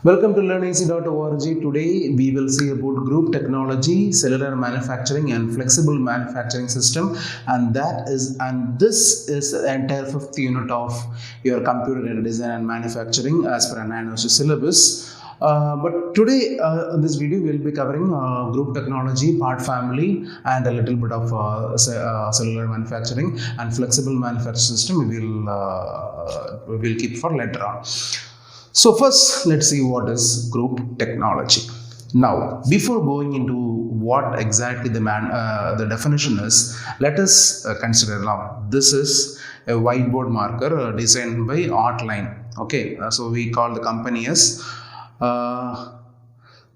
Welcome to learneasy.org. Today we will see about group technology, cellular manufacturing and flexible manufacturing system, and this is the entire fifth unit of your computer design and manufacturing as per an annual syllabus. But today in this video we will be covering group technology, part family, and a little bit of cellular manufacturing and flexible manufacturing system. We will keep for later on. So first, let's see what is group technology. Now, before going into what exactly the definition is, let us consider now. This is a whiteboard marker designed by Artline. Okay, so we call the company as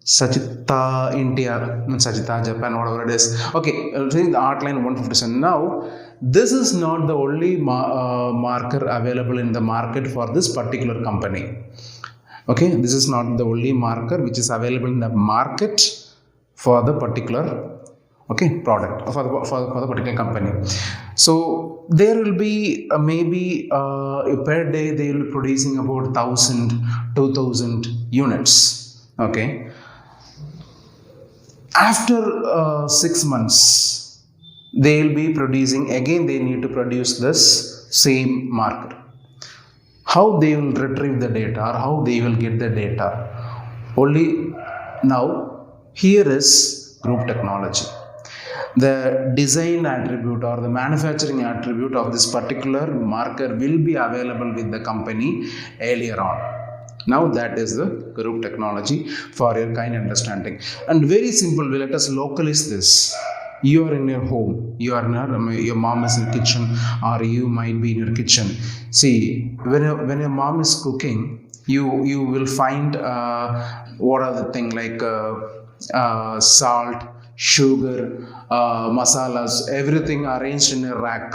Sachita India, Sachita Japan, whatever it is. Okay, I'll take the Artline 157. Now, this is not the only marker available in the market for this particular company. Okay, this is not the only marker which is available in the market for the particular product for the particular company. So there will be maybe per day they will be producing about 1,000, 2,000 units. Okay. After 6 months, they will be producing again. They need to produce this same marker. How they will retrieve the data or how they will get the data? Only now here is group technology. The design attribute or the manufacturing attribute of this particular marker will be available with the company earlier on. Now that is the group technology for your kind understanding. And very simple, let us localize this. You are in your home, your mom is in the kitchen, or you might be in your kitchen. See, when your mom is cooking, you will find what are the things like salt, sugar, masalas, everything arranged in a rack.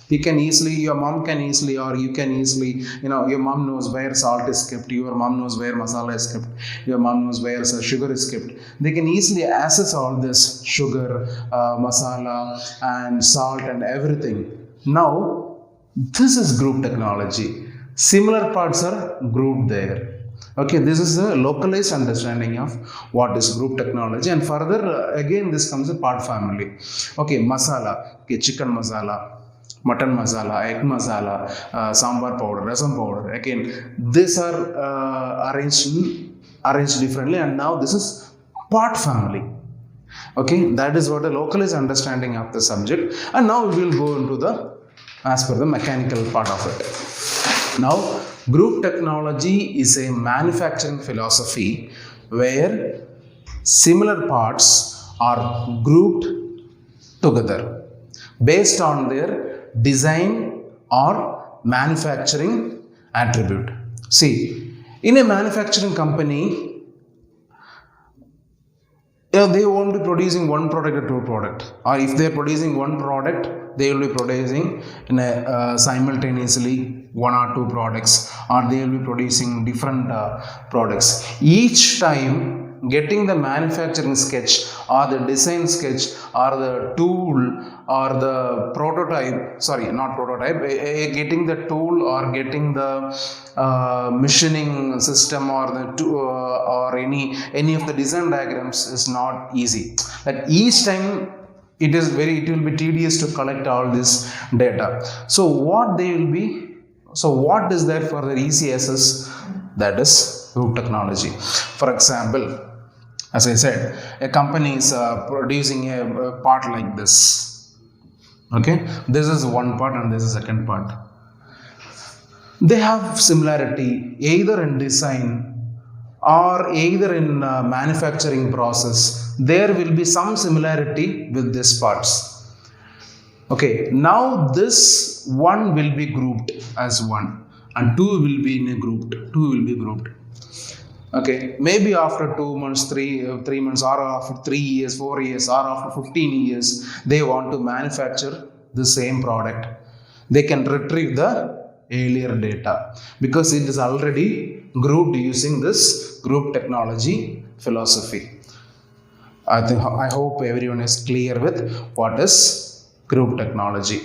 Your mom can easily, or you can easily, your mom knows where salt is kept, your mom knows where masala is kept, your mom knows where sugar is kept. They can easily access all this sugar, masala and salt and everything. Now, this is group technology. Similar parts are grouped there. Okay, this is a localized understanding of what is group technology, and further again this comes a part family. Okay, masala, chicken masala, mutton masala, egg masala, sambar powder, rasam powder. Again, these are arranged differently, and now this is part family. Okay, that is what a localized understanding of the subject. And now we will go into as per the mechanical part of it. Now, group technology is a manufacturing philosophy where similar parts are grouped together based on their design or manufacturing attribute. See, in a manufacturing company, they won't be producing one product or two product, or if they are producing one product, they will be producing simultaneously one or two products, or they will be producing different products. Each time getting the manufacturing sketch or the design sketch or the tool or the prototype, getting the tool or getting the machining system or or any of the design diagrams is not easy. Like each time it will be tedious to collect all this data. So what is there for the easy access? That is group technology. For example, as I said, a company is producing a part like this. Okay, this is one part and this is second part. They have similarity either in design or either in manufacturing process. There will be some similarity with these parts. Okay, now this one will be grouped as one, and two will be in a group. Two will be grouped. Okay, maybe after 2 months, 3 months, or after 3 years, 4 years, or after 15 years, they want to manufacture the same product. They can retrieve the earlier data because it is already grouped using this group technology philosophy. I hope everyone is clear with what is group technology.